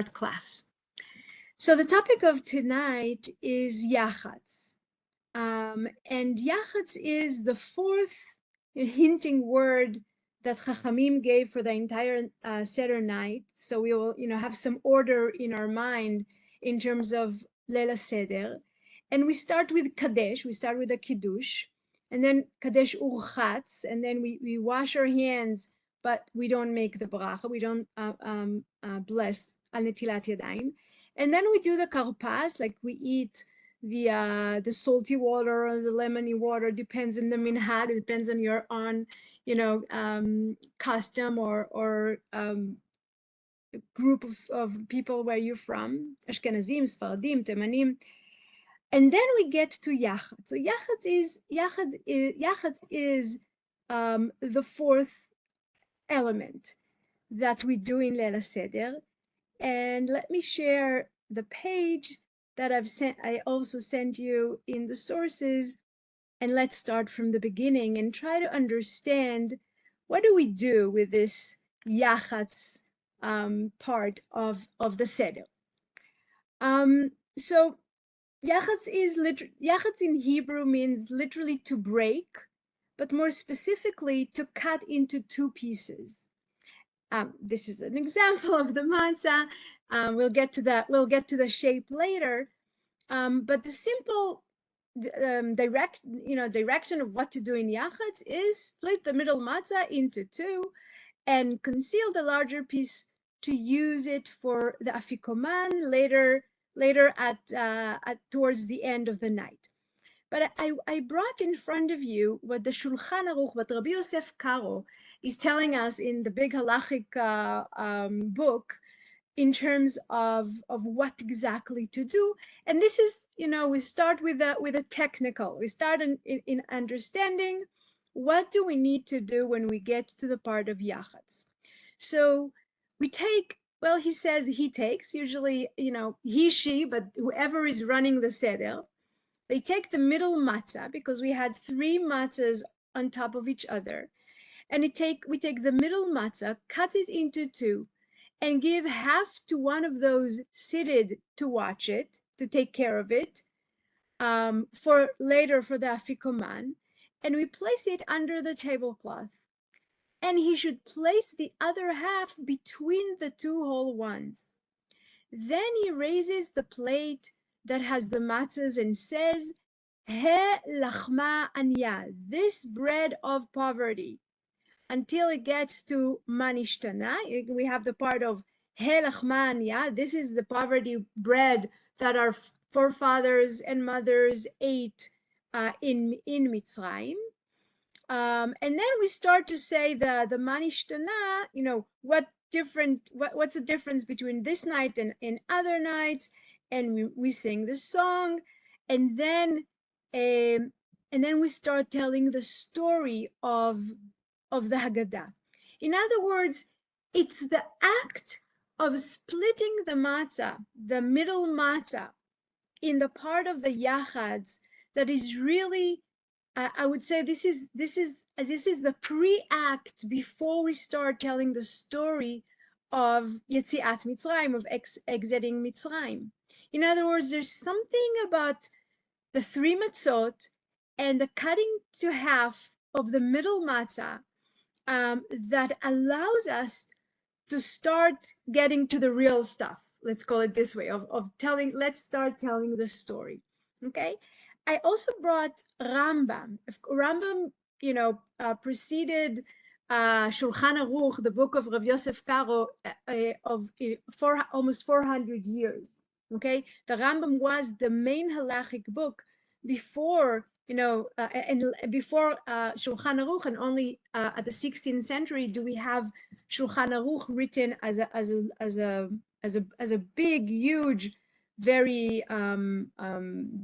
class. So the topic of tonight is Yachatz. And Yachatz is the fourth hinting word that Chachamim gave for the entire Seder night. So we will, have some order in our mind in terms of Leila Seder. And we start with Kadesh, we start with a Kiddush, and then Kadesh Urchatz, and then we wash our hands, but we don't make the bracha, we don't bless Al Netilat Yadayim. And then we do the karpas, like we eat the salty water or the lemony water, depends on the minhag, it depends on your custom or group of people where you're from, Ashkenazim, Sfaradim, Temanim. And then we get to Yachatz. So Yachatz is the fourth element that we do in Leila Seder. And let me share the page that I also sent you in the sources. And let's start from the beginning and try to understand what do we do with this Yachatz part of the Seder. So Yachatz in Hebrew means literally to break, but more specifically to cut into two pieces. This is an example of the matzah. We'll get to the shape later. But the simple direction of what to do in Yachatz is split the middle matzah into two and conceal the larger piece to use it for the afikoman later at towards the end of the night. But I brought in front of you what the Shulchan Aruch, what Rabbi Yosef Karo is telling us in the big halachic book in terms of what exactly to do. And this is, we start with a technical. We start in understanding what do we need to do when we get to the part of Yachatz. So we take, well, he says he takes, usually, he, she, but whoever is running the Seder, they take the middle matzah because we had three matzahs on top of each other. And we take the middle matzah, cut it into two, and give half to one of those seated to watch it, to take care of it, for later for the afikoman. And we place it under the tablecloth. And he should place the other half between the two whole ones. Then he raises the plate that has the matzahs and says, He lachma anya, this bread of poverty, until it gets to manishtana. We have the part of He lachma anya, this is the poverty bread that our forefathers and mothers ate in Mitzrayim. And then we start to say the manishtana, what's the difference between this night and other nights, and we sing the song, and then we start telling the story of the Haggadah. In other words, it's the act of splitting the matzah, the middle matzah, in the part of the Yachatz that is really, I would say, this is the pre-act before we start telling the story of Yetziat Mitzrayim, of exiting Mitzrayim. In other words, there's something about the three matzot and the cutting to half of the middle matzah that allows us to start getting to the real stuff. Let's call it this way, let's start telling the story. Okay. I also brought Rambam. Rambam, preceded Shulchan Aruch, the book of Rav Yosef Karo, almost 400 years. Okay, the Rambam was the main halachic book before, and before Shulchan Aruch, and only at the 16th century do we have Shulchan Aruch written as a big, huge, very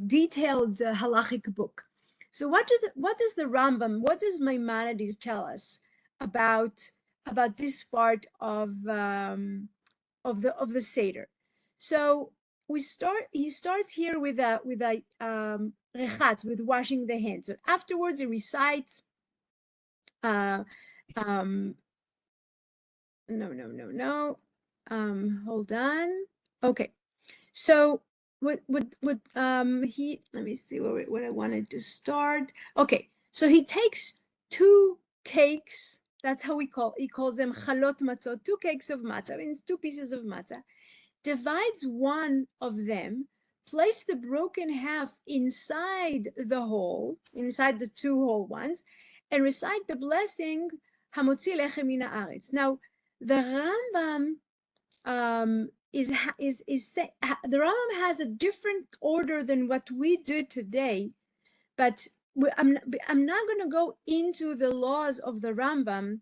detailed halachic book. So what does the Rambam, what does Maimonides tell us about this part of the Seder? So he starts here with a rechatz, with washing the hands. So afterwards he recites no. Hold on. Okay. So what he, let me see what I wanted to start. Okay. So he takes two cakes. That's how he calls them chalot matzot, two cakes of matzah, means two pieces of matzah, divides one of them, place the broken half inside the hole, inside the two whole ones, and recite the blessing, Hamotzi lechem min haaretz. Now, the Rambam the Rambam has a different order than what we do today, but I'm not going to go into the laws of the Rambam,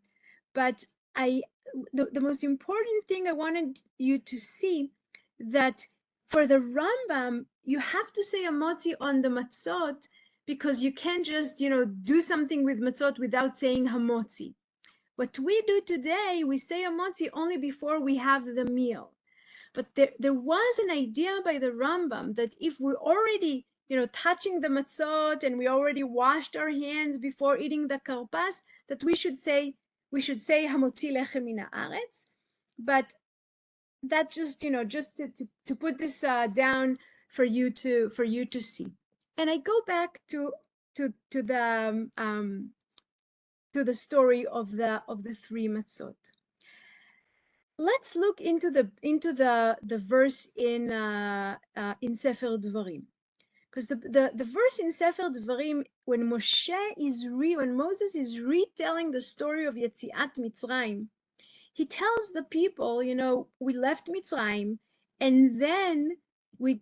but the most important thing I wanted you to see, that for the Rambam, you have to say a motzi on the matzot, because you can't just, do something with matzot without saying hamotzi. What we do today, we say a motzi only before we have the meal. But there was an idea by the Rambam that if we already, touching the matzot, and we already washed our hands before eating the karpas, that we should say hamotzi lechem min haaretz. But that just, just to put this down for you to see. And I go back to the story of the three matzot. Let's look into the verse in Sefer Dvarim, because the verse in Sefer Dvarim, when Moses is retelling the story of Yetziat Mitzrayim, he tells the people, we left Mitzrayim, and then we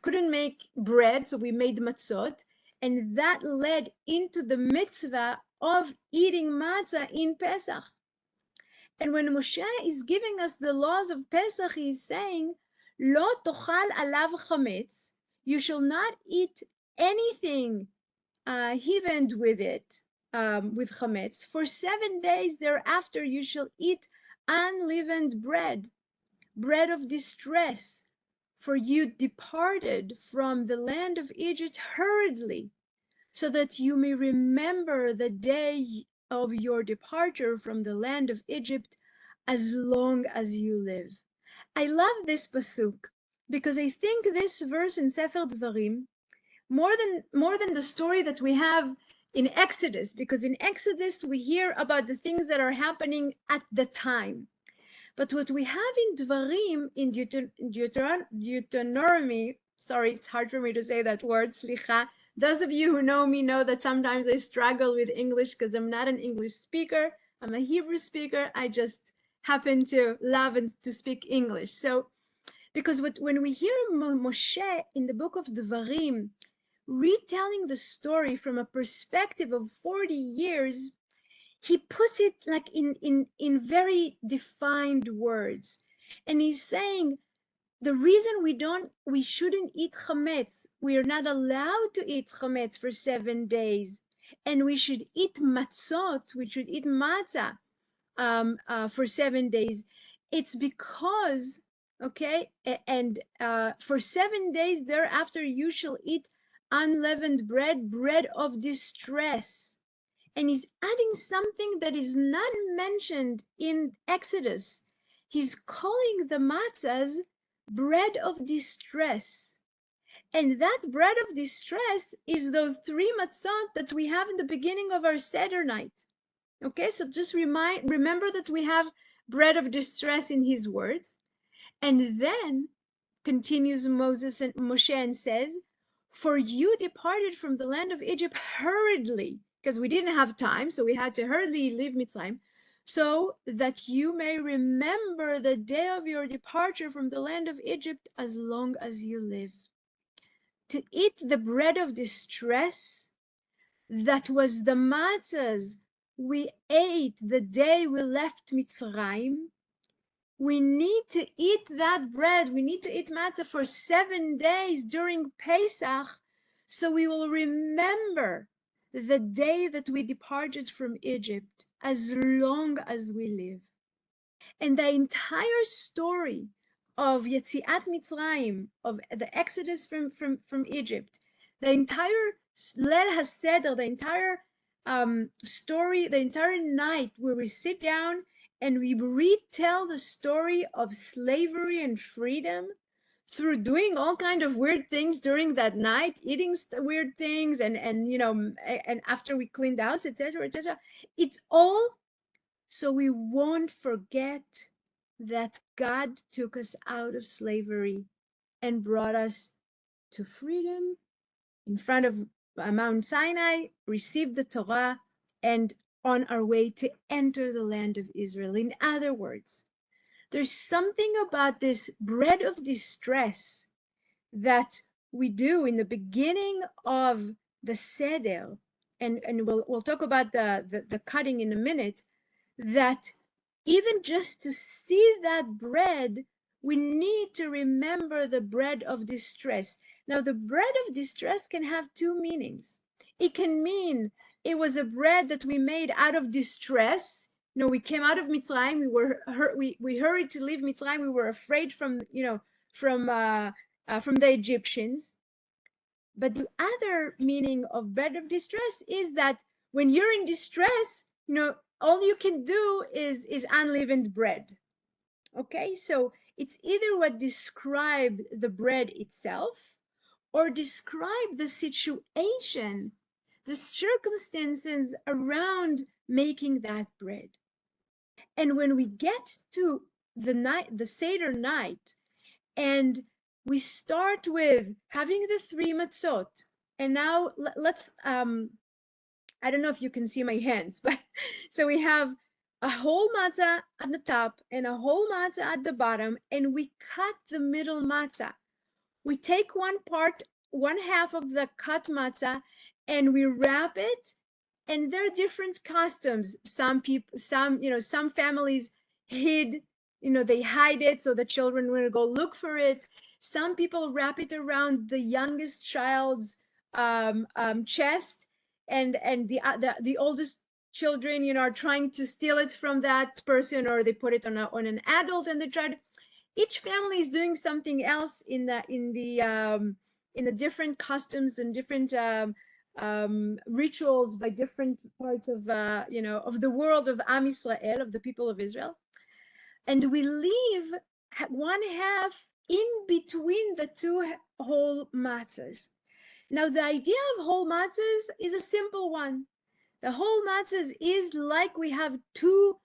couldn't make bread, so we made matzot, and that led into the mitzvah of eating matzah in Pesach. And when Moshe is giving us the laws of Pesach, he is saying, Lo tochal alav chametz, you shall not eat anything heavened with it, with chametz. For 7 days thereafter you shall eat unleavened bread, bread of distress, for you departed from the land of Egypt hurriedly, so that you may remember the day of your departure from the land of Egypt as long as you live. I love this pasuk because I think this verse in Sefer Dvarim, more than the story that we have in Exodus, because in Exodus we hear about the things that are happening at the time. But what we have in Dvarim, in Deuteronomy, sorry, it's hard for me to say that word, slicha. Those of you who know me know that sometimes I struggle with English because I'm not an English speaker. I'm a Hebrew speaker. I just happen to love and to speak English. So, because when we hear Moshe in the book of Dvarim retelling the story from a perspective of 40 years, he puts it like in very defined words. And he's saying, the reason we shouldn't eat chametz, we are not allowed to eat chametz for 7 days, and we should eat matzot, we should eat matzah for 7 days. It's because, okay, and for 7 days thereafter you shall eat unleavened bread, bread of distress. And he's adding something that is not mentioned in Exodus. He's calling the matzahs bread of distress. And that bread of distress is those 3 matzot that we have in the beginning of our Seder night. Okay, so just remember that we have bread of distress in his words. And then continues Moses and Moshe and says, for you departed from the land of Egypt hurriedly, because we didn't have time, so we had to hurriedly leave Mitzrayim, so that you may remember the day of your departure from the land of Egypt as long as you live. To eat the bread of distress, that was the matzahs we ate the day we left Mitzrayim. We need to eat that bread. We need to eat matzah for 7 days during Pesach, so we will remember the day that we departed from Egypt as long as we live. And the entire story of Yetziat Mitzrayim, of the Exodus from Egypt, the entire Leil HaSeder, the entire story, the entire night where we sit down and we retell the story of slavery and freedom through doing all kind of weird things during that night, eating weird things, and and after we cleaned the house, etc., etc. It's all so we won't forget that God took us out of slavery and brought us to freedom in front of Mount Sinai, received the Torah, and on our way to enter the land of Israel. In other words, there's something about this bread of distress that we do in the beginning of the Seder, and we'll talk about the cutting in a minute, that even just to see that bread, we need to remember the bread of distress. Now, the bread of distress can have two meanings. It can mean it was a bread that we made out of distress. We came out of Mitzrayim. We hurried to leave Mitzrayim. We were afraid from the Egyptians. But the other meaning of bread of distress is that when you're in distress, all you can do is unleavened bread. Okay, so it's either what describe the bread itself or describe the situation, the circumstances around making that bread. And when we get to the Seder night, and we start with having the 3 matzot, and now let's I don't know if you can see my hands, but so we have a whole matzah at the top and a whole matzah at the bottom, and we cut the middle matzah. We take one half of the cut matzah, and we wrap it. And there are different customs. Some families hid, they hide it so the children will go look for it. Some people wrap it around the youngest child's chest, and the oldest children, are trying to steal it from that person, or they put it on an adult, and they try to. Each family is doing something else in the different customs and different rituals by different parts of of the world of Am Yisrael, of the people of Israel, and we leave one half in between the two whole matzahs. Now, the idea of whole matzahs is a simple one. The whole matzahs is like we have two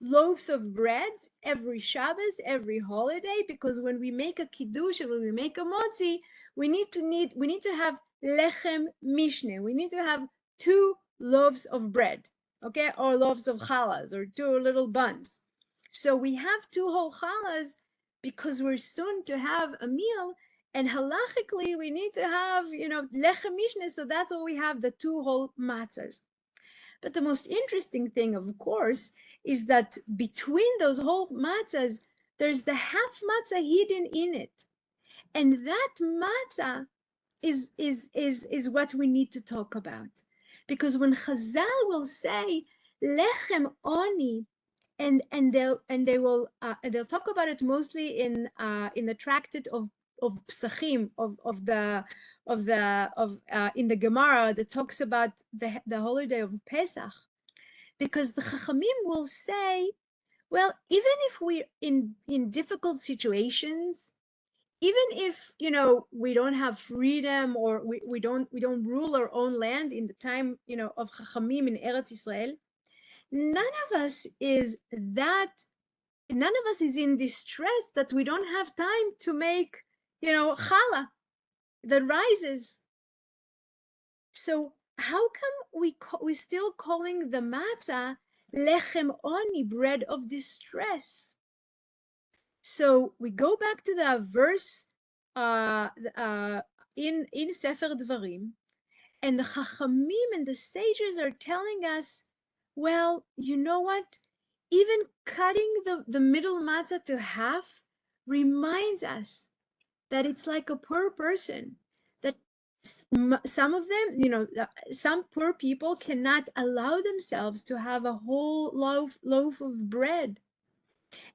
loaves of breads every Shabbos, every holiday, because when we make a kiddush and when we make a motzi, we need to have lechem mishne. We need to have two loaves of bread, okay, or loaves of challahs, or two little buns. So we have two whole challahs because we're soon to have a meal, and halachically we need to have lechem mishne. So that's why we have the two whole matzahs. But the most interesting thing, of course, is that between those whole matzahs, there's the half matzah hidden in it. And that matzah is what we need to talk about. Because when Chazal will say, lechem oni, and they'll talk about it mostly in the tractate of Pesachim, in the Gemara that talks about the holiday of Pesach, because the Chachamim will say, well, even if we're in difficult situations, even if we don't have freedom, or we don't rule our own land in the time of Chachamim in Eretz Yisrael, none of us is in distress that we don't have time to make challah that rises. So how come we still calling the matzah lechem oni, bread of distress? So we go back to the verse in Sefer Dvarim, and the Chachamim and the sages are telling us, well, you know what? Even cutting the middle matzah to half reminds us that it's like a poor person, that some of them, some poor people cannot allow themselves to have a whole loaf of bread.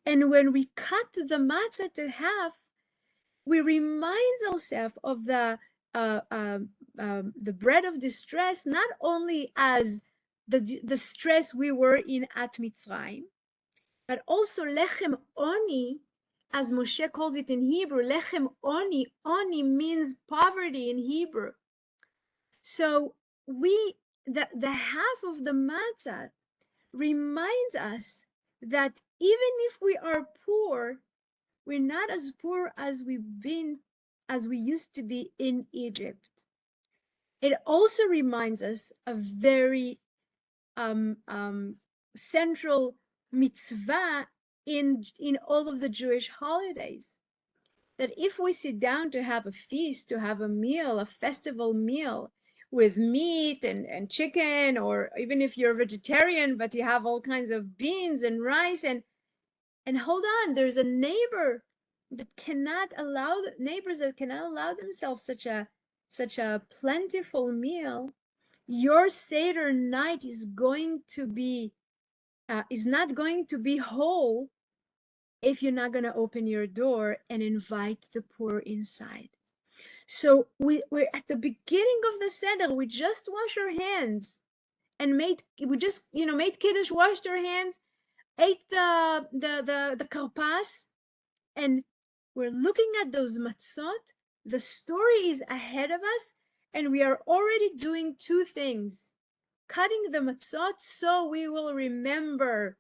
And when we cut the matzah to half, we remind ourselves of the bread of distress, not only as the stress we were in at Mitzrayim, but also lechem oni, as Moshe calls it in Hebrew. Lechem oni, oni means poverty in Hebrew. So the half of the matzah reminds us that even if we are poor, we're not as poor as we used to be in Egypt. It also reminds us of very central mitzvah in all of the Jewish holidays. That if we sit down to have a feast, to have a meal, a festival meal with meat and chicken, or even if you're vegetarian, but you have all kinds of beans and rice, and hold on, there's a neighbor that cannot allow neighbors that cannot allow themselves such a plentiful meal. Your Seder night is not going to be whole if you're not going to open your door and invite the poor inside. So we're at the beginning of the Seder. We just wash our hands and made Kiddush, washed our hands, ate the karpas, and we're looking at those matzot. The story is ahead of us, and we are already doing two things: cutting the matzot so we will remember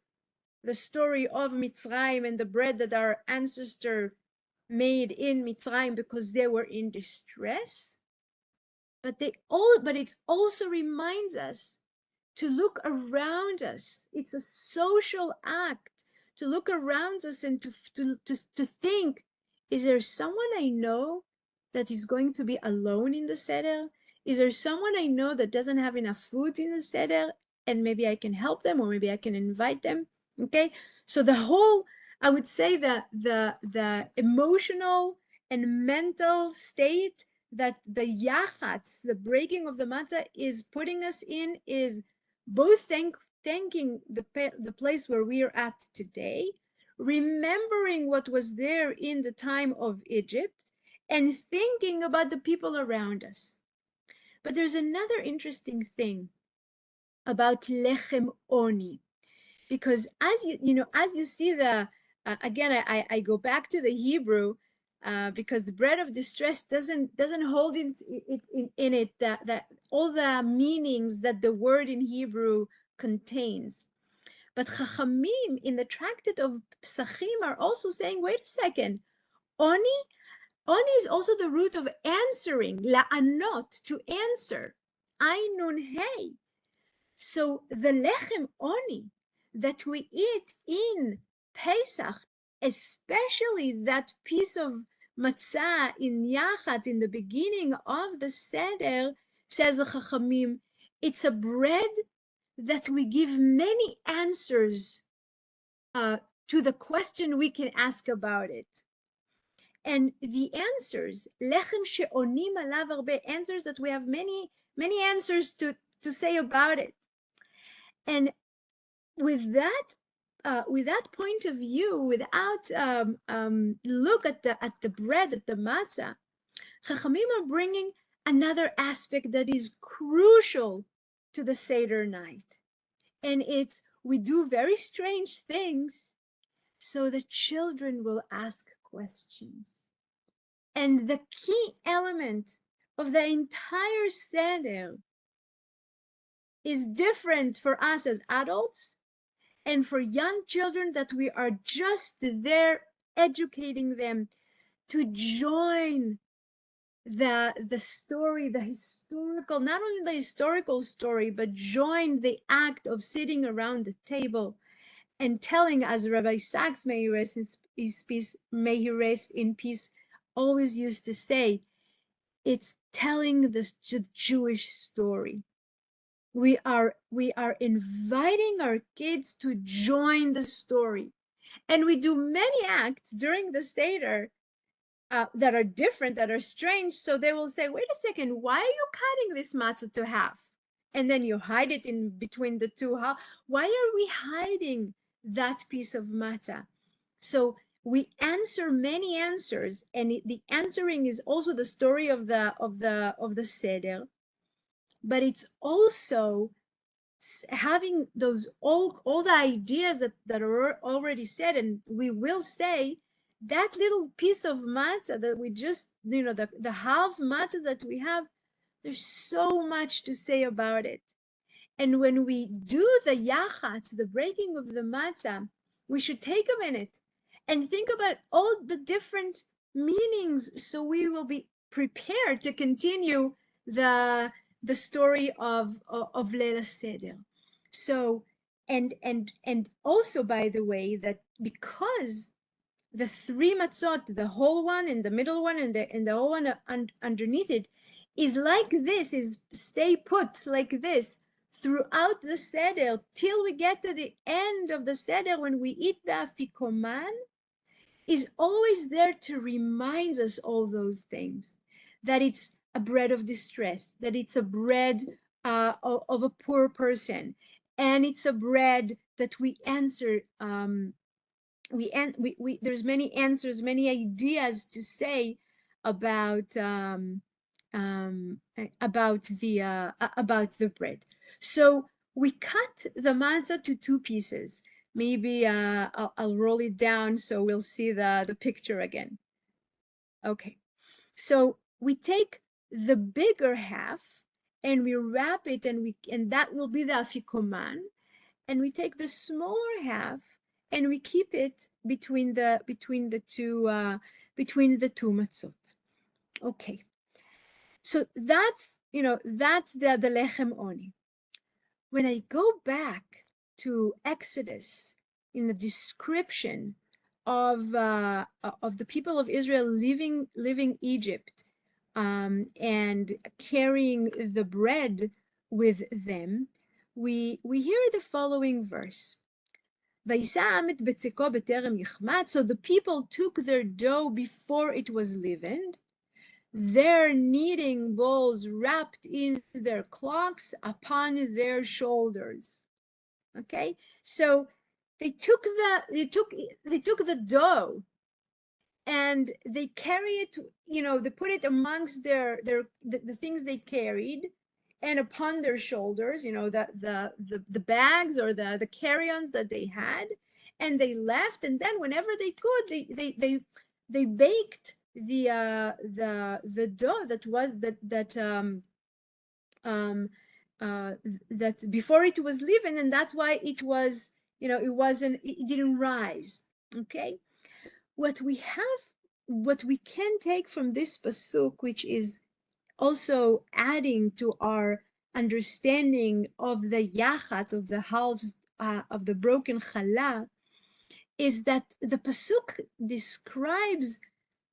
the story of Mitzrayim and the bread that our ancestor made in Mitzrayim because they were in distress. But it also reminds us to look around us. It's a social act to look around us and to think, is there someone I know that is going to be alone in the Seder? Is there someone I know that doesn't have enough food in the Seder, and maybe I can help them, or maybe I can invite them? Okay, so the whole, I would say that the emotional and mental state that the Yachatz, the breaking of the matzah, is putting us in is both thanking the place where we are at today, remembering what was there in the time of Egypt, and thinking about the people around us. But there's another interesting thing about lechem oni, because as you see again, I go back to the Hebrew, because the bread of distress doesn't hold in it that all the meanings that the word in Hebrew contains. But Chachamim in the tractate of Pesachim are also saying, wait a second, oni is also the root of answering, la'anot, to answer, ainun hey. So the lechem oni that we eat in Pesach, especially that piece of matzah in Yachatz in the beginning of the Seder, says the Chachamim, it's a bread that we give many answers to the question we can ask about it. And the answers, lechem she'onim alav harbe, answers that we have many answers to say about it. And with that point of view, without look at the bread, at the matzah, Chachamim are bringing another aspect that is crucial to the Seder night, and it's we do very strange things so the children will ask questions. And the key element of the entire Seder is different for us as adults and for young children, that we are just there educating them to join the story, the historical, not only the historical story, but join the act of sitting around the table and telling, as Rabbi Sachs, may he rest in peace, always used to say, it's telling the Jewish story. We are inviting our kids to join the story. And we do many acts during the Seder that are different, that are strange. So they will say, wait a second, why are you cutting this matzah to half? And then you hide it in between the two. Why are we hiding that piece of matzah? So we answer many answers, and the answering is also the story of the Seder, but it's also having those all the ideas that are already said, and we will say that little piece of matzah that we just, the half matzah that we have, there's so much to say about it. And when we do the yachatz, the breaking of the matzah, we should take a minute and think about all the different meanings, so we will be prepared to continue the story of Leila Seder. So, and also, by the way, that because the three matzot, the whole one and the middle one and the whole one underneath it, is like this, is stay put like this throughout the Seder till we get to the end of the Seder when we eat the afikoman, is always there to remind us all those things, that it's a bread of distress, that it's a bread of a poor person, and it's a bread that we answer. There's many answers, many ideas to say about the bread. So we cut the matzah to two pieces. Maybe I'll roll it down so we'll see the picture again. Okay, so we take the bigger half and we wrap it, and that will be the afikoman, and we take the smaller half and we keep it between the two matzot. Okay, so that's the lechem oni. When I go back to Exodus, in the description of the people of Israel leaving Egypt, and carrying the bread with them, we hear the following verse. So the people took their dough before it was leavened, their kneading bowls wrapped in their cloaks upon their shoulders. Okay, so they took the dough and they carry it, they put it amongst the things they carried and upon their shoulders, the bags or the carry-ons that they had, and they left, and then whenever they could, they baked the dough that before it was leavened, and that's why it didn't rise. Okay, what we can take from this pasuk, which is also adding to our understanding of the yachatz, of the halves of the broken challah, is that the pasuk describes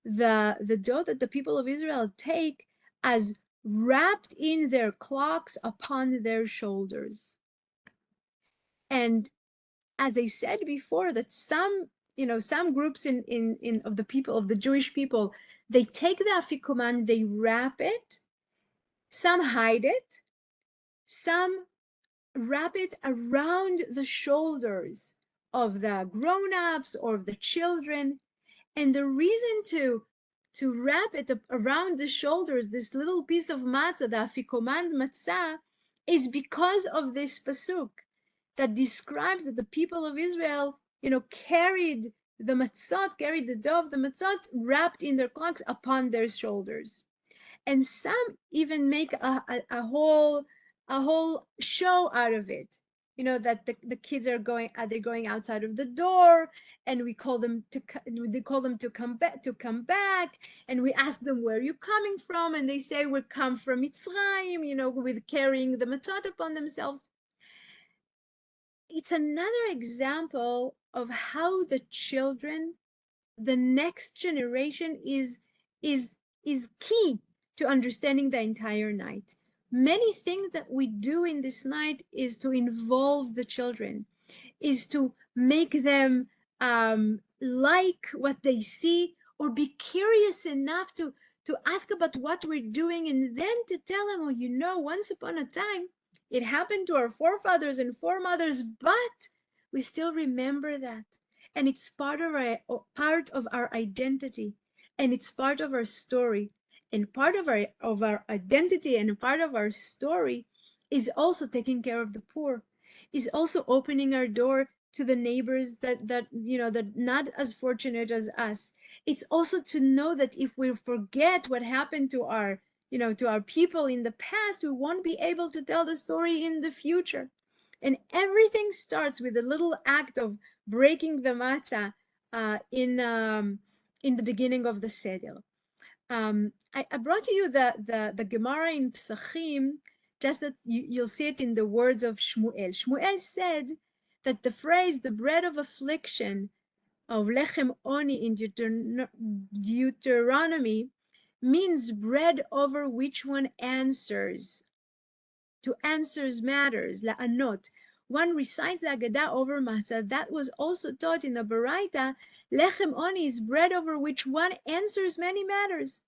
the dough that the people of Israel take as wrapped in their cloaks upon their shoulders. And as I said before, that some groups of the people, of the Jewish people, they take the afikoman, they wrap it, some hide it, some wrap it around the shoulders of the grown-ups or of the children. And the reason to wrap it around the shoulders, this little piece of matzah, the afikoman matzah, is because of this pasuk that describes that the people of Israel, carried the dough of the matzot wrapped in their cloaks upon their shoulders. And some even make a whole show out of it. That the kids are going outside of the door, and we call them to come back, and we ask them, where are you coming from? And they say, we come from Mitzrayim, with carrying the matzot upon themselves. It's another example of how the children, the next generation, is key to understanding the entire night. Many things that we do in this night is to involve the children, is to make them like what they see, or be curious enough to ask about what we're doing, and then to tell them, once upon a time, it happened to our forefathers and foremothers, but we still remember that. And it's part of our identity, and it's part of our story. And part of our identity and part of our story is also taking care of the poor, is also opening our door to the neighbors that not as fortunate as us. It's also to know that if we forget what happened to our to our people in the past, we won't be able to tell the story in the future. And everything starts with a little act of breaking the matzah in the beginning of the Seder. I brought to you the Gemara in Pesachim, just that you'll see it in the words of Shmuel. Shmuel said that the phrase, the bread of affliction, of lechem oni in Deuteronomy, means bread over which one answers, to answers matters, la'anot. One recites the Agadah over matzah. That was also taught in the Baraita. Lechem oni is bread over which one answers many matters.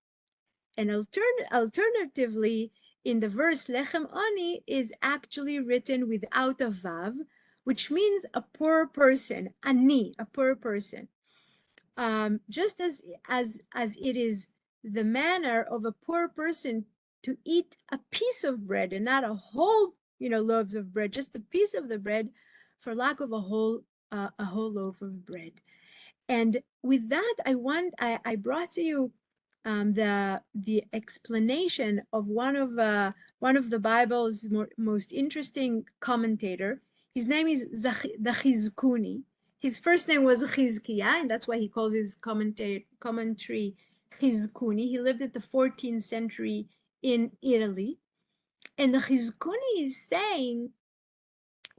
And alternatively, in the verse, lechem ani is actually written without a vav, which means a poor person, ani, a poor person. Just as it is the manner of a poor person to eat a piece of bread and not a whole, loaves of bread, just a piece of the bread, for lack of a whole loaf of bread. And with that, I brought to you the explanation of one of the Bible's most interesting commentator. His name is the Chizkuni. His first name was Chizkiah, and that's why he calls his commentary Chizkuni. He lived at the 14th century in Italy. And the Chizkuni is saying,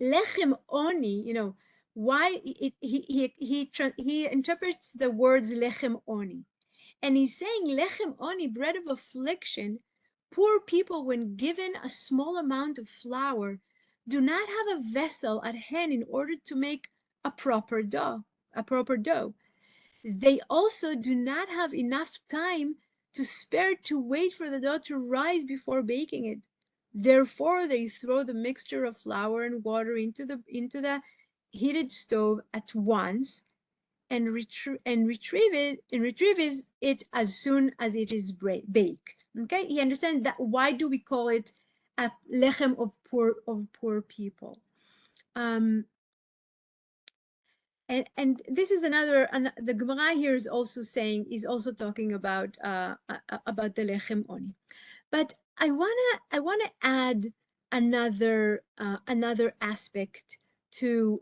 Lechem Oni, why he interprets the words Lechem Oni. And he's saying, Lechem Oni, bread of affliction, poor people, when given a small amount of flour, do not have a vessel at hand in order to make a proper dough. They also do not have enough time to spare to wait for the dough to rise before baking it. Therefore, they throw the mixture of flour and water into the heated stove at once and retrieve it as soon as it is baked. Okay, you understand that? Why do we call it a lechem of poor people? And this is another. The Gemara here is also talking about the lechem oni. But I wanna add another aspect to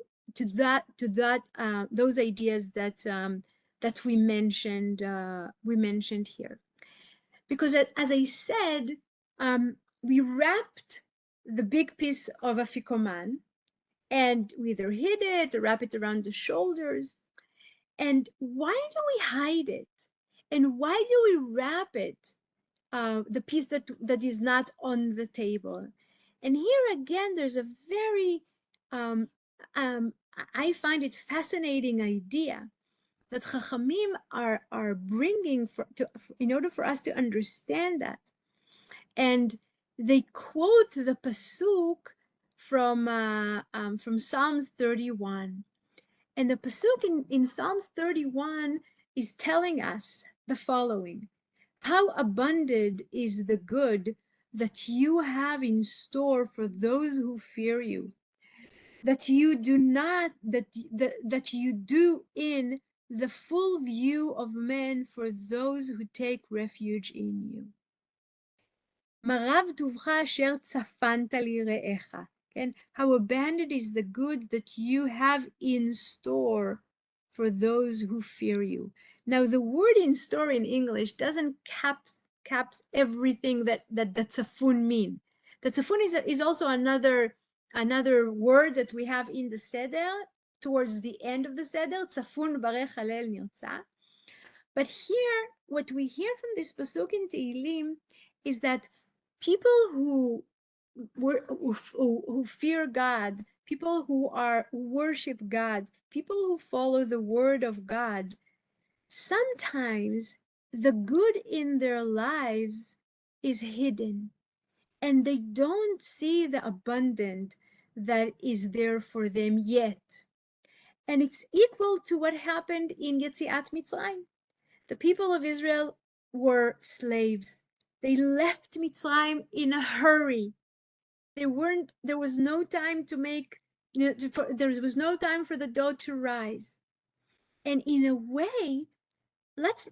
those ideas that we mentioned here, because as I said, we wrapped the big piece of afikoman, and we either hid it or wrap it around the shoulders. And why do we hide it? And why do we wrap it? The piece that is not on the table. And here again, there's a very, I find it fascinating idea that Chachamim are bringing in order for us to understand that. And they quote the pasuk from Psalms 31. And the pasuk in Psalms 31 is telling us the following: how abundant is the good that you have in store for those who fear you, that you do in the full view of men for those who take refuge in you. Marav tuvcha asher tzafanta lire'echa. How abundant is the good that you have in store for those who fear you. Now, the word in store in English doesn't caps everything that tzafun mean. The tzafun is also another word that we have in the Seder, towards the end of the Seder, tzafun barech halel nirtzah. But here, what we hear from this pasuk in Tehillim is that people who fear God, people who worship God, people who follow the word of God, sometimes the good in their lives is hidden, and they don't see the abundant that is there for them yet. And it's equal to what happened in Yetziat Mitzrayim. The people of Israel were slaves. They left Mitzrayim in a hurry. There was no time to make, there was no time for the dough to rise. And in a way, let's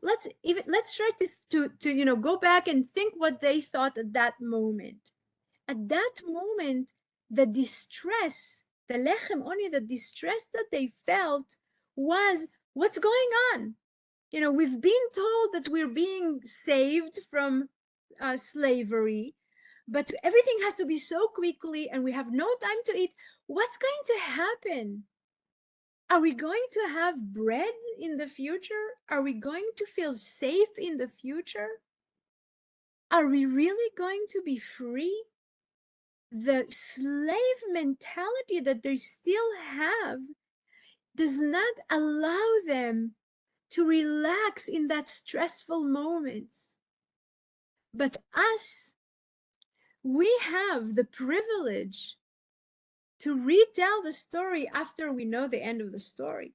try to go back and think what they thought at that moment. At that moment, the distress, the lechem oni, the distress that they felt was, what's going on? We've been told that we're being saved from slavery, but everything has to be so quickly and we have no time to eat. What's going to happen? Are we going to have bread in the future? Are we going to feel safe in the future? Are we really going to be free? The slave mentality that they still have does not allow them to relax in that stressful moments. But us, we have the privilege to retell the story after we know the end of the story.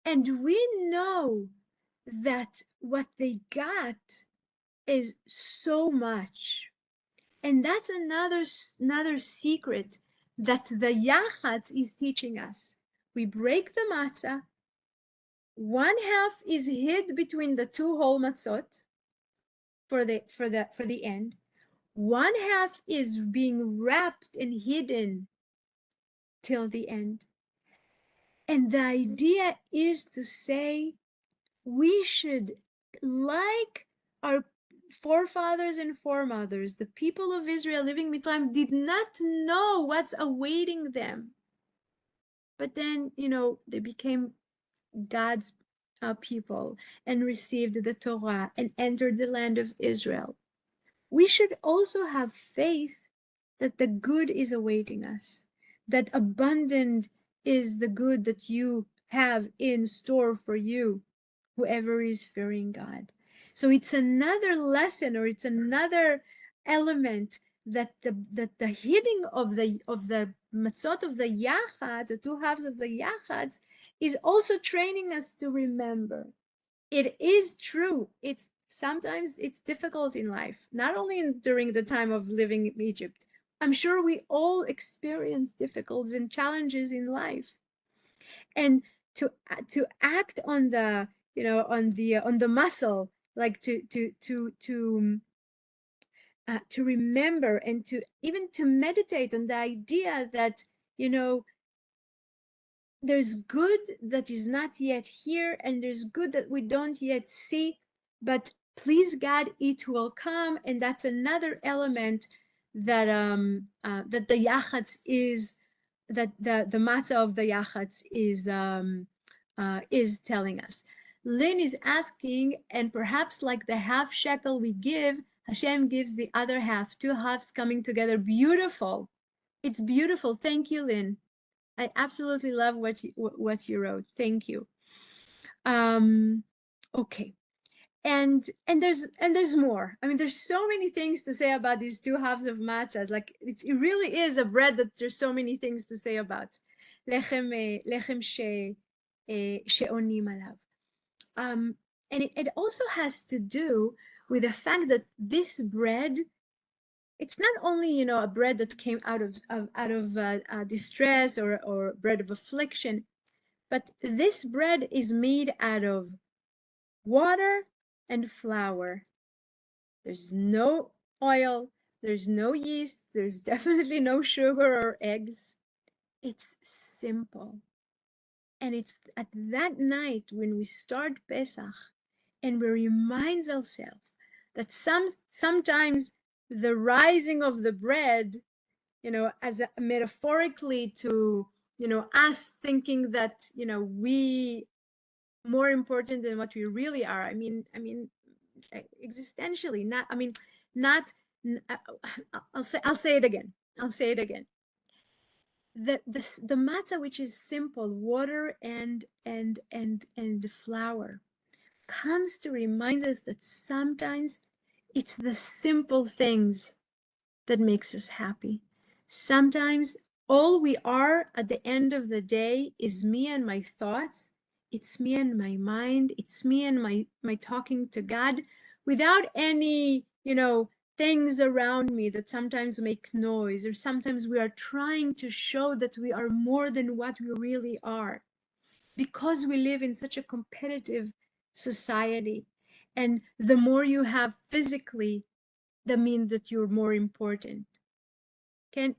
And we know that what they got is so much. And that's another secret that the Yachatz is teaching us. We break the matzah. One half is hid between the two whole matzot for the end. One half is being wrapped and hidden till the end. And the idea is to say we should, like our forefathers and foremothers, the people of Israel living Mitzrayim did not know what's awaiting them. But then, they became God's people and received the Torah and entered the land of Israel. We should also have faith that the good is awaiting us, that abundant is the good that you have in store for you, whoever is fearing God. So it's another lesson, or it's another element that the hitting of the matzot of the Yachatz, the two halves of the Yachatz, is also training us to remember. It is true. Sometimes it's difficult in life, not only during the time of living in Egypt. I'm sure we all experience difficulties and challenges in life. And to act on the on the muscle, like to remember, and to even to meditate on the idea that there's good that is not yet here, and there's good that we don't yet see, but please God, it will come. And that's another element that that the Yachatz is, that the matzah of the Yachatz is telling us. Lynn is asking, and perhaps like the half shekel we give, Hashem gives the other half, two halves coming together. Beautiful. It's beautiful. Thank you, Lynn. I absolutely love what you wrote. Thank you. Okay. And there's more. I mean, there's so many things to say about these two halves of matzahs. Like it really is a bread that there's so many things to say about. Lechem she'onim alav. And it also has to do with the fact that this bread, it's not only a bread that came out of distress, or bread of affliction, but this bread is made out of water and flour. There's no oil, there's no yeast, there's definitely no sugar or eggs. It's simple. And it's at that night when we start Pesach and we remind ourselves that sometimes the rising of the bread, as metaphorically to, us thinking that, we more important than what we really are. I mean, existentially, I'll say it again. The matzah, which is simple, water and flour, comes to remind us that sometimes it's the simple things that makes us happy. Sometimes all we are at the end of the day is me and my thoughts. It's me and my mind. It's me and my talking to God, without any, things around me that sometimes make noise, or sometimes we are trying to show that we are more than what we really are, because we live in such a competitive society. And the more you have physically, that means that you're more important.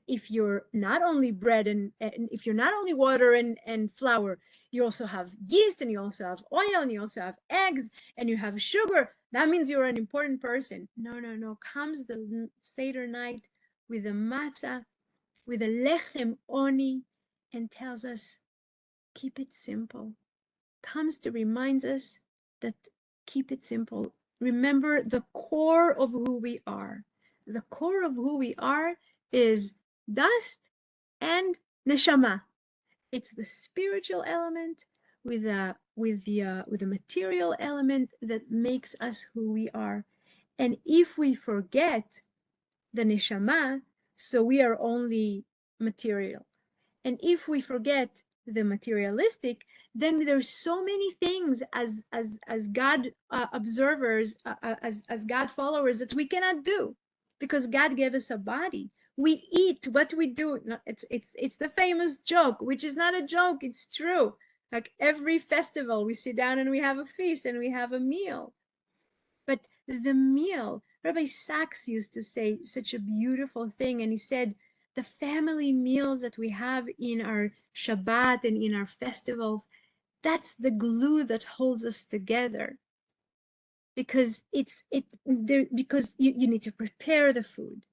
If you're not only bread and if you're not only water and flour, you also have yeast, and you also have oil, and you also have eggs, and you have sugar, that means you're an important person. No, no, no. Comes the Seder night with a matzah, with a lechem oni, and tells us, keep it simple. Comes to remind us that keep it simple. Remember the core of who we are. The core of who we are is dust and neshama. It's the spiritual element with the material element that makes us who we are. And if we forget the neshama, so we are only material. And if we forget the materialistic, then there's so many things as God observers, as God followers, that we cannot do, because God gave us a body. We eat what we do. No, it's the famous joke, which is not a joke. It's true. Like every festival, we sit down and we have a feast and we have a meal. But the meal, Rabbi Sachs used to say such a beautiful thing, and he said, the family meals that we have in our Shabbat and in our festivals, that's the glue that holds us together. Because because you need to prepare the food,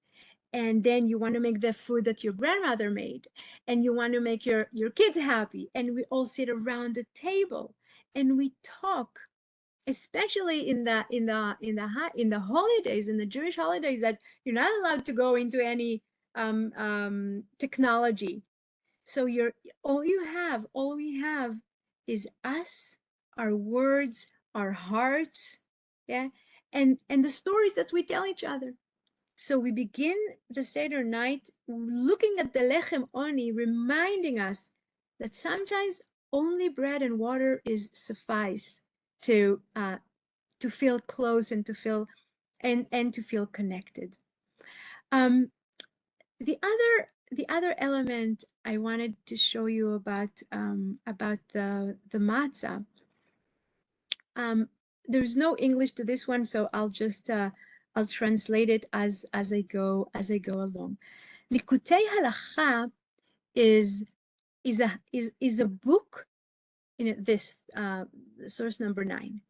and then you want to make the food that your grandmother made, and you want to make your kids happy, and we all sit around the table and we talk, especially in the holidays, in the Jewish holidays, that you're not allowed to go into any technology. So all we have is us, our words, our hearts, yeah, and the stories that we tell each other. So we begin the Seder night looking at the lechem oni, reminding us that sometimes only bread and water is suffice to feel close and to feel connected. The other element I wanted to show you about the matzah. There's no English to this one, so I'll just I'll translate it as I go along. Likutei Halacha is a book. This source number 9.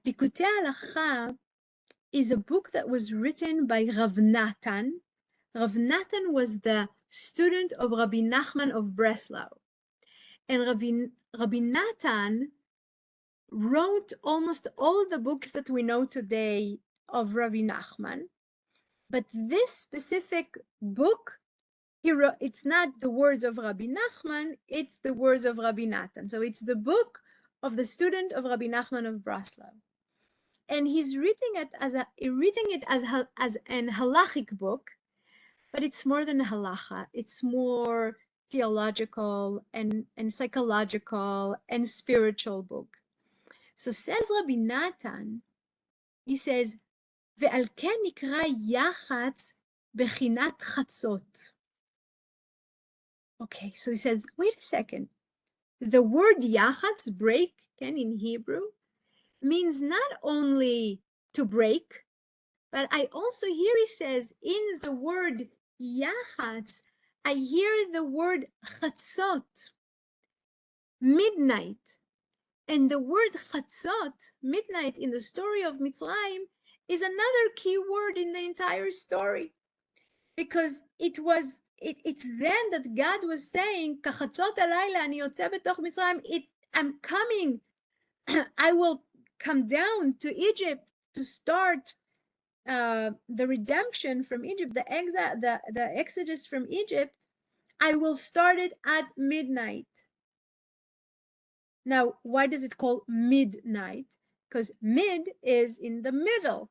Likutei Halacha is a book that was written by Rav Natan. Rav Natan was the student of Rabbi Nachman of Breslau. And Rabbi Natan wrote almost all the books that we know today of Rabbi Nachman. But this specific book, it's not the words of Rabbi Nachman, it's the words of Rabbi Natan. So it's the book of the student of Rabbi Nachman of Breslau. And he's reading it as an halachic book, but it's more than a halacha. It's more theological and psychological and spiritual book. So says Rabbi Natan, he says, "Ve'al ken nikra Yachatz bechinat chatzot." Okay, so he says, wait a second. The word Yachatz, break, in Hebrew, means not only to break, but I also hear he says in the word Yachatz, I hear the word chatzot, midnight. And the word chatzot, midnight, in the story of Mitzrayim, is another key word in the entire story. Because it's then that God was saying, Kachatzot alayla ani yotze betoch Mitzrayim, I'm coming. I will come down to Egypt to start the redemption from Egypt, the exodus from Egypt. I will start it at midnight. Now, why does it call midnight? Because mid is in the middle.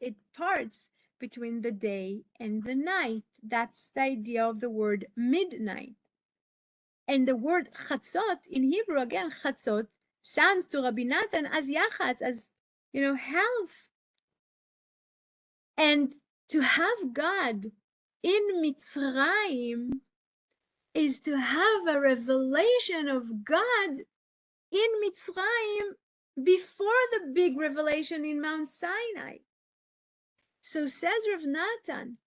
It parts between the day and the night. That's the idea of the word midnight. And the word chatzot in Hebrew, again, chatzot, sounds to Rabbi Natan as Yachatz, as, half. And To have God in Mitzrayim is to have a revelation of God in Mitzrayim before the big revelation in Mount Sinai. So says Rav Natan,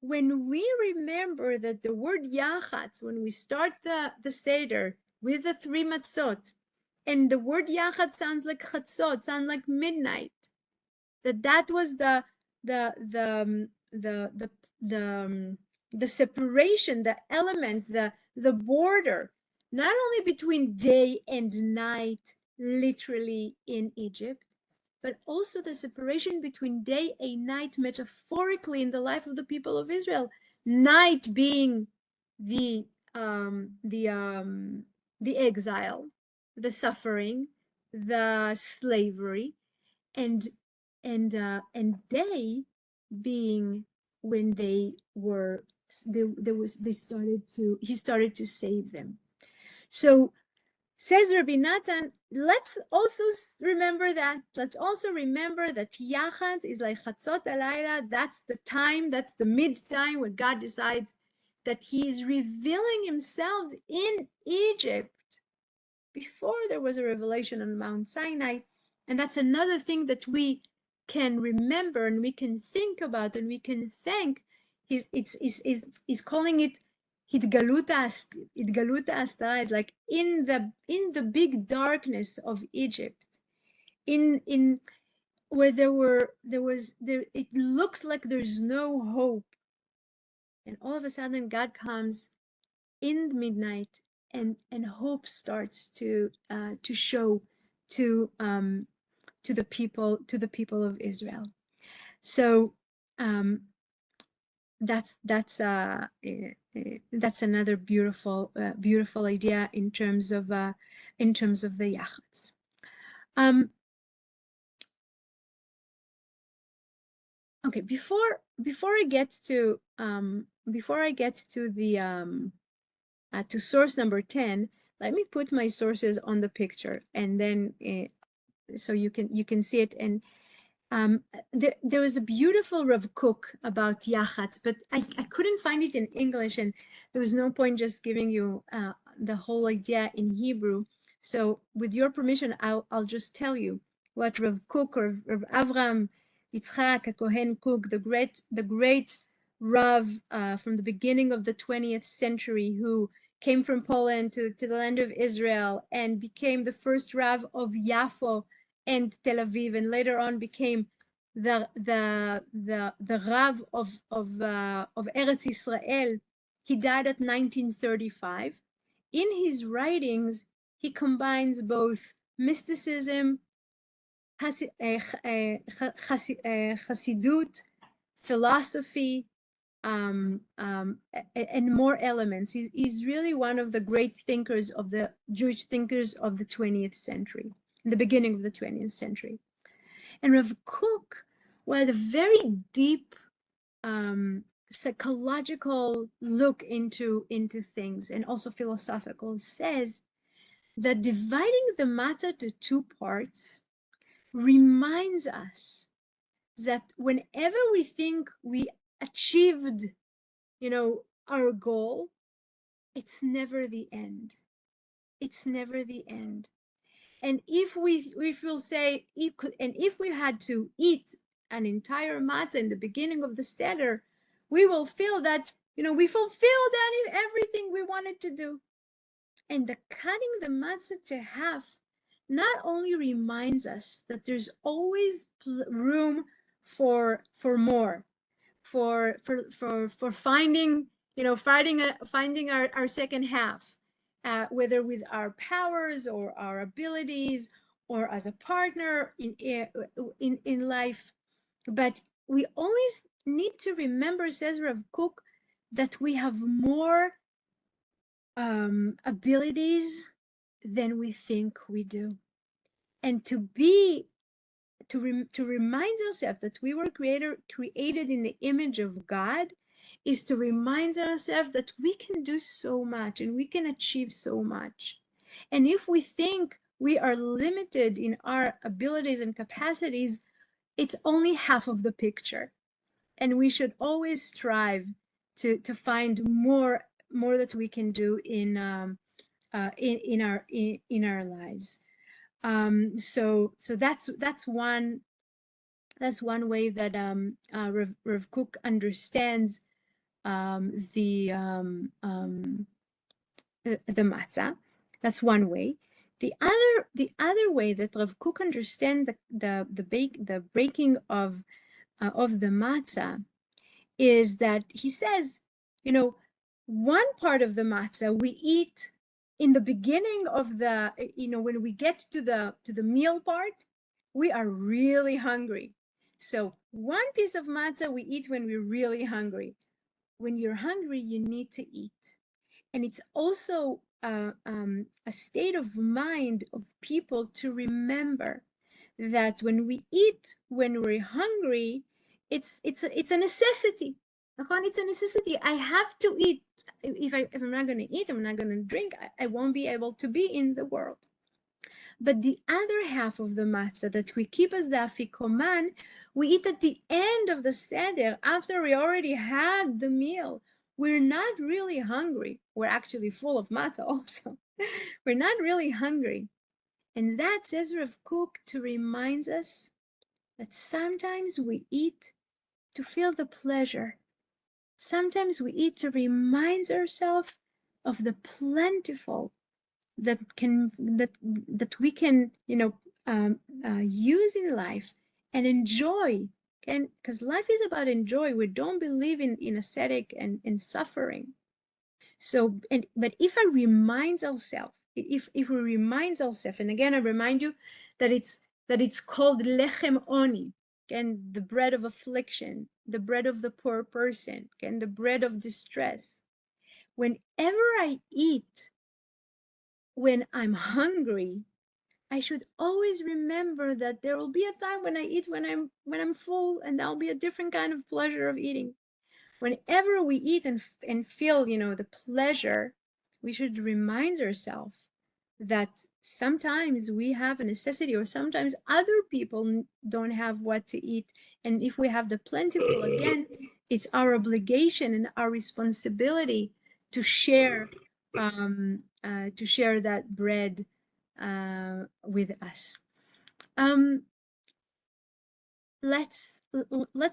when we remember that the word Yachatz, when we start the Seder with the 3 matzot, and the word Yachatz sounds like chatzot, sounds like midnight, that was the separation, the element, the border, not only between day and night, literally in Egypt, but also the separation between day and night metaphorically in the life of the people of Israel. Night being the exile, the suffering, the slavery, and day being when he started to save them. So says Rabbi Natan, let's also remember that. Let's also remember that Yachatz is like Chatzot Alayla. That's the time, that's the mid-time when God decides that he is revealing himself in Egypt before there was a revelation on Mount Sinai. And that's another thing that we can remember and we can think about and we can thank. He's calling it Hitgaluta Astara, is like in the big darkness of Egypt, in where it looks like there's no hope, and all of a sudden God comes in midnight, and hope starts to show to the people of Israel. So that's another beautiful idea in terms of the Yachatz. Okay, before I get to the to source number 10, let me put my sources on the picture, and then so you can see it. And there was a beautiful Rav Kook about Yachatz, but I couldn't find it in English, and there was no point just giving you the whole idea in Hebrew. So with your permission, I'll just tell you what Rav Kook, or Rav Avram Yitzchak Kohen Kook, the great Rav from the beginning of the 20th century, who came from Poland to the land of Israel and became the first Rav of Yafo and Tel Aviv, and later on became the Rav of Eretz Israel. He died at 1935. In his writings, he combines both mysticism, Hasidut, philosophy, and more elements. He's really one of the great thinkers of the Jewish thinkers of the 20th century, in the beginning of the 20th century. And Rav Kook, with a very deep psychological look into things, and also philosophical, says that dividing the matzah to 2 parts reminds us that whenever we think we achieved, our goal, it's never the end. It's never the end. And if we'll say, if we had to eat an entire matzah in the beginning of the Seder, we will feel that, we fulfilled everything we wanted to do. And the cutting the matzah to half not only reminds us that there's always room for more, for finding, finding our second half, whether with our powers or our abilities or as a partner in life. But we always need to remember, says Rav Kook, that we have more abilities than we think we do, and to remind ourselves that we were created in the image of God is to remind ourselves that we can do so much and we can achieve so much. And if we think we are limited in our abilities and capacities, it's only half of the picture. and we should always strive to find more that we can do in our lives. So that's one way that Rav Kook understands the matzah. That's one way. The other way that Rav Kook understands the breaking of the matzah is that he says, one part of the matzah we eat in the beginning of the, when we get to the meal part, we are really hungry. So one piece of matzah we eat when we're really hungry. When you're hungry, you need to eat. And it's also a state of mind of people to remember that when we eat, when we're hungry, it's a necessity. It's a necessity. I have to eat. If I'm not going to eat, I'm not going to drink, I won't be able to be in the world. But the other half of the matzah that we keep as the afikoman, we eat at the end of the Seder, after we already had the meal. We're not really hungry. We're actually full of matzah also. We're not really hungry. And that, says Rav Kook, to remind us that sometimes we eat to feel the pleasure. Sometimes we eat to remind ourselves of the plentiful that we can use in life and enjoy. And because life is about enjoy, we don't believe in ascetic and suffering. So, but if we remind ourselves, and again I remind you that it's called lechem oni, again, the bread of affliction, the bread of the poor person, again, the bread of distress. Whenever I eat when I'm hungry, I should always remember that there will be a time when I eat when I'm full, and that'll be a different kind of pleasure of eating. Whenever we eat and feel, the pleasure, we should remind ourselves that sometimes we have a necessity, or sometimes other people don't have what to eat. And if we have the plentiful, again, it's our obligation and our responsibility to share that bread with us. Let's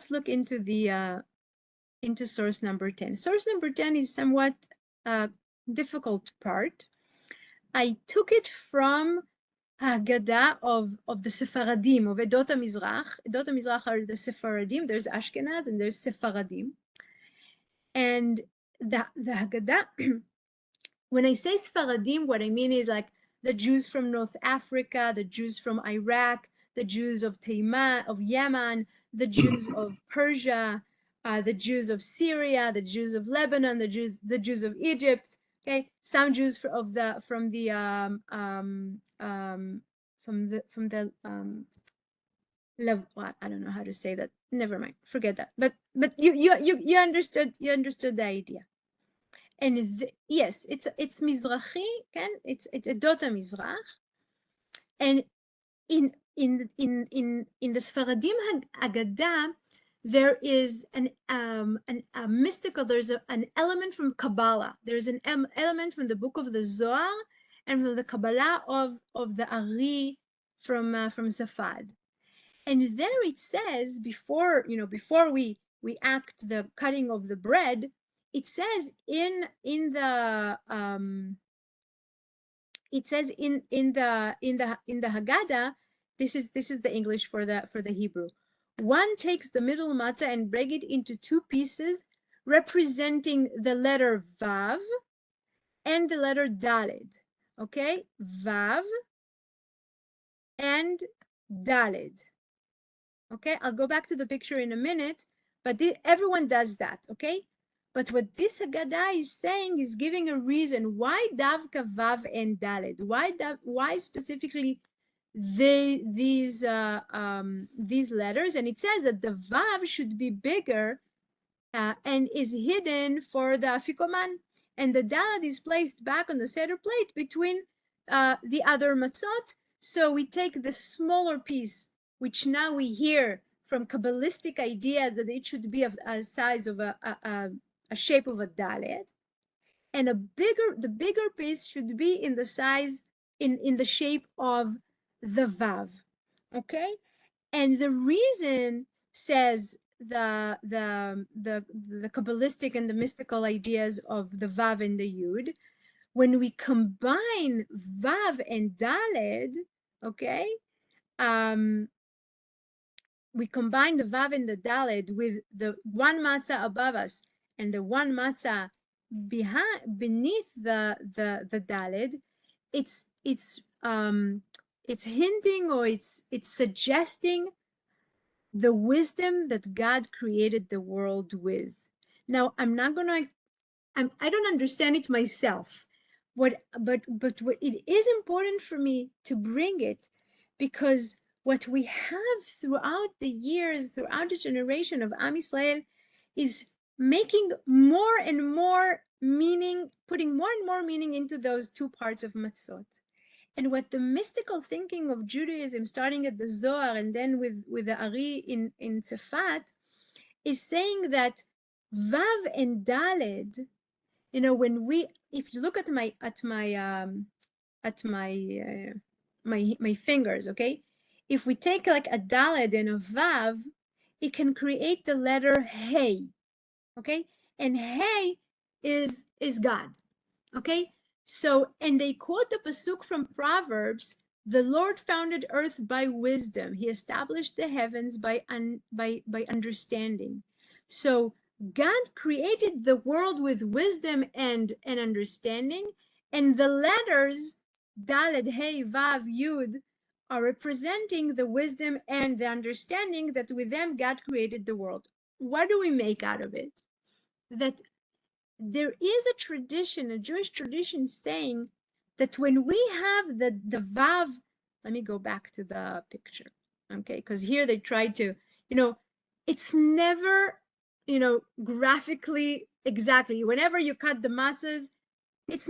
look into the into source number 10. Source number 10 is somewhat difficult part. I took it from Haggadah of the Sephardim, of Edot HaMizrach. Edot HaMizrach are the Sephardim. There's Ashkenaz and there's Sephardim. And the Haggadah, when I say Sephardim, what I mean is like the Jews from North Africa, the Jews from Iraq, the Jews of Yemen, the Jews of Persia, the Jews of Syria, the Jews of Lebanon, the Jews of Egypt. Okay, some Jews from the I don't know how to say that. Never mind, forget that. But you understood the idea. And yes, it's Mizrahi, it's Edot HaMizrach, and in the Sephardim Haggadah, there is a mystical. There's an element from Kabbalah. There's an element from the book of the Zohar and from the Kabbalah of the Ari from Zafad. And there it says, before we act the cutting of the bread, it says in the Haggadah. This is the English for the Hebrew. One takes the middle matzah and break it into two pieces, representing the letter Vav and the letter Daled. Okay, Vav and Daled. Okay, I'll go back to the picture in a minute, but everyone does that, okay? But what this Haggadah is saying is giving a reason why Davka Vav and Daled. Why specifically these letters? And it says that the Vav should be bigger and is hidden for the Afikoman, and the Daled is placed back on the Seder plate between the other matzot. So we take the smaller piece, which now we hear from Kabbalistic ideas that it should be of a size of a shape of a dalet, and the bigger piece should be in the size in the shape of the vav. Okay, and the reason, says the Kabbalistic and the mystical ideas of the vav and the yud, when we combine vav and daled, okay, we combine the vav and the daled with the one matzah above us and the one matzah beneath the daled, it's hinting, or it's suggesting the wisdom that God created the world with. Now, I don't understand it myself. But what it is important for me to bring it, because what we have throughout the years, throughout the generation of Am Yisrael, is making more and more meaning, putting more and more meaning into those two parts of matzot. And what the mystical thinking of Judaism, starting at the Zohar and then with the Ari in Tzefat, is saying that Vav and Daled, if you look at my my fingers, okay, if we take like a Daled and a Vav, it can create the letter Hey, okay, and Hey is God. Okay, so, and they quote the pasuk from Proverbs: "The Lord founded earth by wisdom; He established the heavens by understanding." So God created the world with wisdom and understanding, and the letters Daled, Hey, Vav, Yud are representing the wisdom and the understanding that with them God created the world. What do we make out of it? That there is a tradition, a Jewish tradition, saying that when we have the Vav, let me go back to the picture, okay, because here they try to, it's never, graphically exactly. Whenever you cut the matzahs, it's,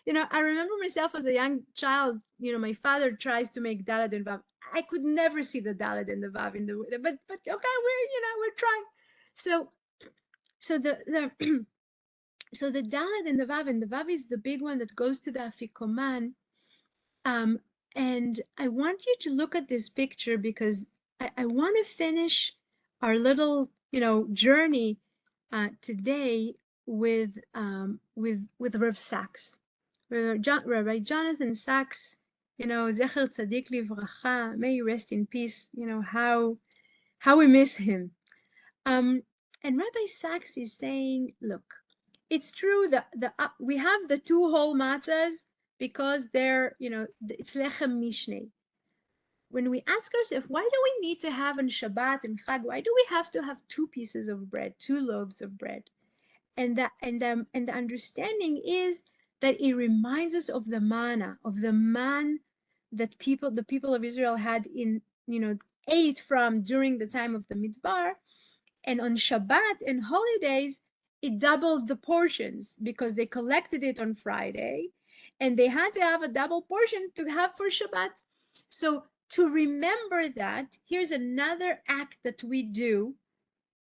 I remember myself as a young child, my father tries to make Daled and Vav. I could never see the Daled and the Vav in the, but okay, we're trying. So the so the Dalet and the Vav is the big one that goes to the Afikoman. And I want you to look at this picture, because I want to finish our little, journey today with Rav Sachs, Rabbi Jonathan Sachs. Zecher Tzadik Livracha, may he rest in peace. How we miss him. And Rabbi Sachs is saying, look, it's true that we have the two whole matzahs because they're, it's lechem mishneh. When we ask ourselves, why do we need to have on Shabbat and Chag? Why do we have to have two pieces of bread, two loaves of bread? And the understanding is that it reminds us of the manna, of the man that the people of Israel had ate from during the time of the Midbar. And on Shabbat and holidays, it doubled the portions because they collected it on Friday and they had to have a double portion to have for Shabbat. So to remember that, here's another act that we do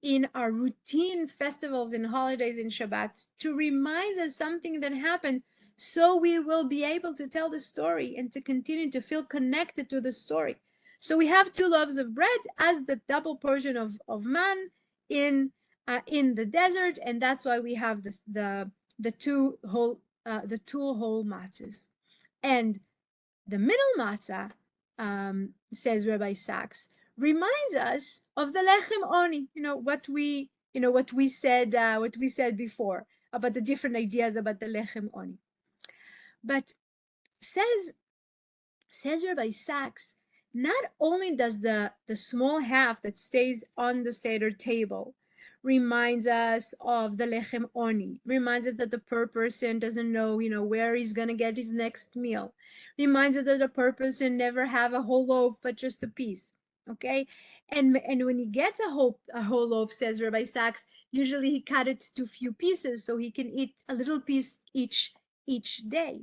in our routine festivals and holidays in Shabbat to remind us something that happened, so we will be able to tell the story and to continue to feel connected to the story. So we have two loaves of bread as the double portion of man in the desert, and that's why we have the two whole matzahs. And the middle matzah, says Rabbi Sachs, reminds us of the lechem oni. What we said before about the different ideas about the lechem oni. But says Rabbi Sachs, not only does the small half that stays on the Seder table reminds us of the lechem oni, reminds us that the poor person doesn't know, where he's going to get his next meal, reminds us that the poor person never have a whole loaf, but just a piece, okay? And when he gets a whole loaf, says Rabbi Sachs, usually he cut it to few pieces so he can eat a little piece each day.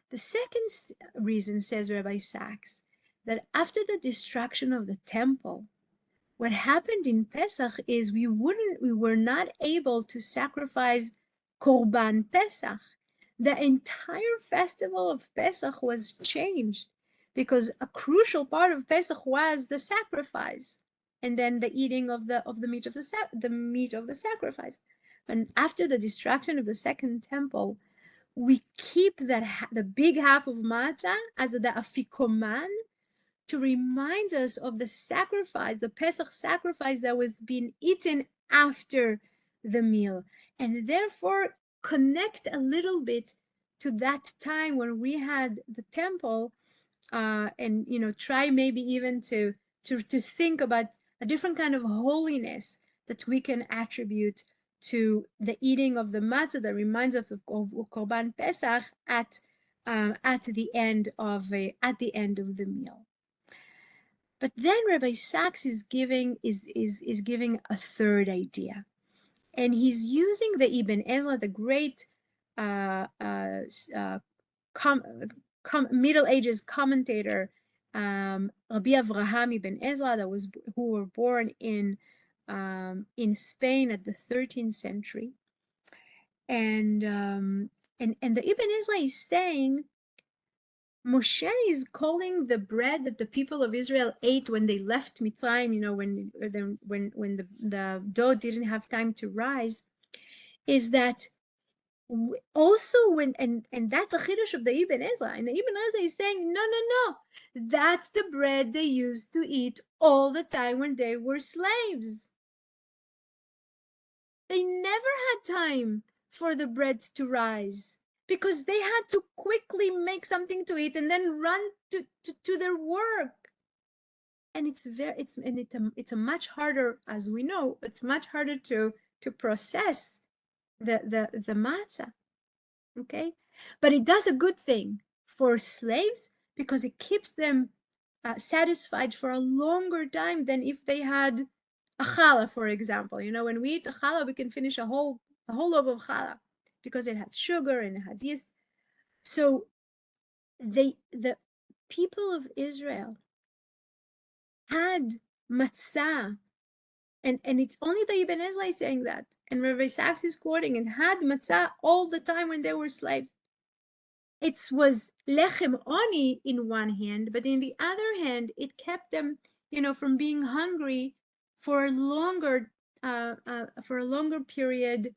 The second reason, says Rabbi Sachs, that after the destruction of the temple, what happened in Pesach is we were not able to sacrifice Korban Pesach. The entire festival of Pesach was changed because a crucial part of Pesach was the sacrifice, and then the eating of the meat of the sacrifice. And after the destruction of the second temple, we keep the big half of matzah as the afikoman to remind us of the sacrifice, the Pesach sacrifice that was being eaten after the meal, and therefore connect a little bit to that time when we had the temple, and try maybe even to think about a different kind of holiness that we can attribute to the eating of the matzah that reminds us of Korban Pesach at the end of the meal. But then Rabbi Sachs is giving a third idea, and he's using the Ibn Ezra, the great Middle Ages commentator, Rabbi Avraham Ibn Ezra, who were born in Spain at the 13th century, and the Ibn Ezra is saying Moshe is calling the bread that the people of Israel ate when they left Mitzrayim, when the dough didn't have time to rise, is that also and that's a chiddush of the Ibn Ezra. And the Ibn Ezra is saying, no, that's the bread they used to eat all the time when they were slaves. They never had time for the bread to rise, because they had to quickly make something to eat and then run to their work. And it's a much harder, as we know, it's much harder to process the matzah. Okay, but it does a good thing for slaves because it keeps them satisfied for a longer time than if they had a challah, for example. When we eat a challah, we can finish a whole loaf of challah because it has sugar and it has yeast. So the people of Israel had matzah, and it's only the Ibn Ezra saying that, and Rabbi Sachs is quoting, and had matzah all the time when they were slaves. It was lechem oni in one hand, but in the other hand, it kept them, from being hungry for a longer period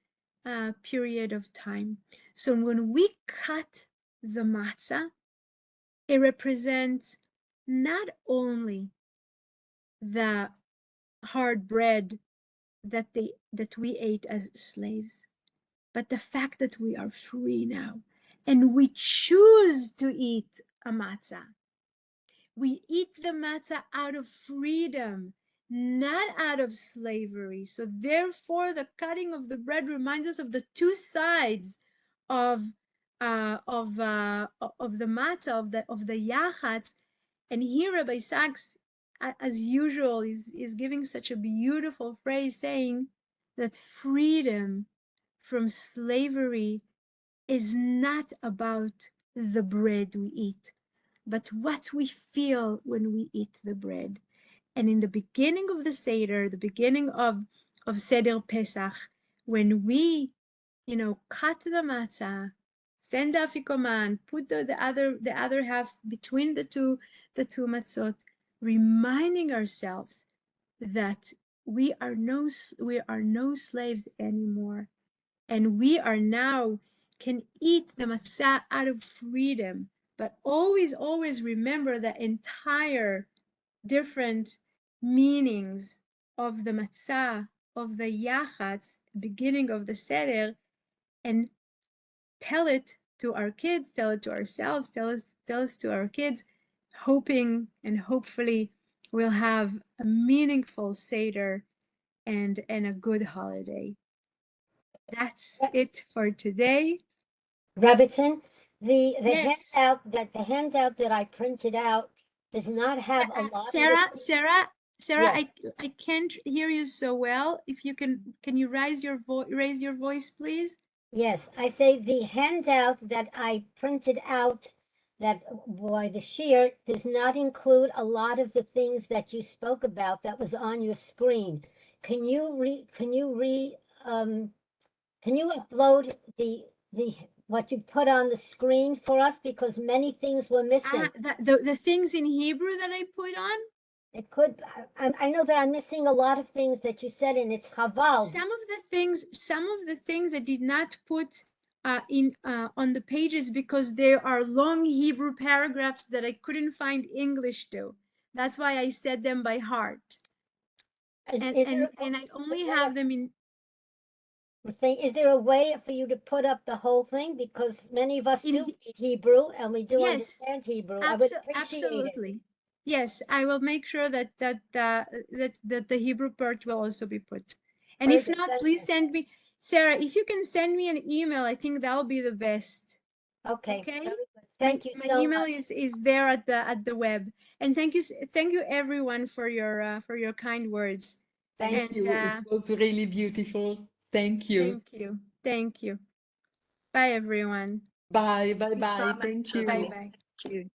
of time. So when we cut the matzah, it represents not only the hard bread that we ate as slaves, but the fact that we are free now and we choose to eat a matzah. We eat the matzah out of freedom, not out of slavery. So therefore, the cutting of the bread reminds us of the two sides of the matzah, of the Yachatz. And here Rabbi Sachs, as usual, is giving such a beautiful phrase, saying that freedom from slavery is not about the bread we eat, but what we feel when we eat the bread. And in the beginning of the Seder, the beginning of Seder Pesach, when we, cut the matzah, send the afikoman, put the other half between the two matzot, reminding ourselves that we are no slaves anymore, and we are now can eat the matzah out of freedom, but always remember the entire different meanings of the matzah, of the Yachatz, beginning of the Seder, and tell it to our kids, tell it to ourselves, tell us to our kids, hoping and hopefully we'll have a meaningful Seder and a good holiday. That's it for today. Rebbitzin, the Yes. handout that I printed out does not have a lot. Sarah, Yes. I can't hear you so well. If you can you raise your voice, please? Yes, I say the handout that I printed out that why the shear does not include a lot of the things that you spoke about that was on your screen. Can you upload the what you put on the screen for us, because many things were missing. The things in Hebrew that I put on. It could, I know that I'm missing a lot of things that you said, and it's chaval. Some of the things I did not put on the pages because there are long Hebrew paragraphs that I couldn't find English to. That's why I said them by heart. And I only have them in. Is there a way for you to put up the whole thing? Because many of us do read Hebrew and we do understand Hebrew. I would appreciate absolutely. it. Yes, I will make sure that the Hebrew part will also be put. And if not, please send me, Sarah, if you can send me an email, I think that'll be the best. Okay. Okay. Very good. Thank you so much. My email is there at the web. And thank you everyone for your kind words. Thank you. It was really beautiful. Thank you. Thank you. Thank you. Bye everyone. Bye. Bye. Thank you. Bye bye. Thank you.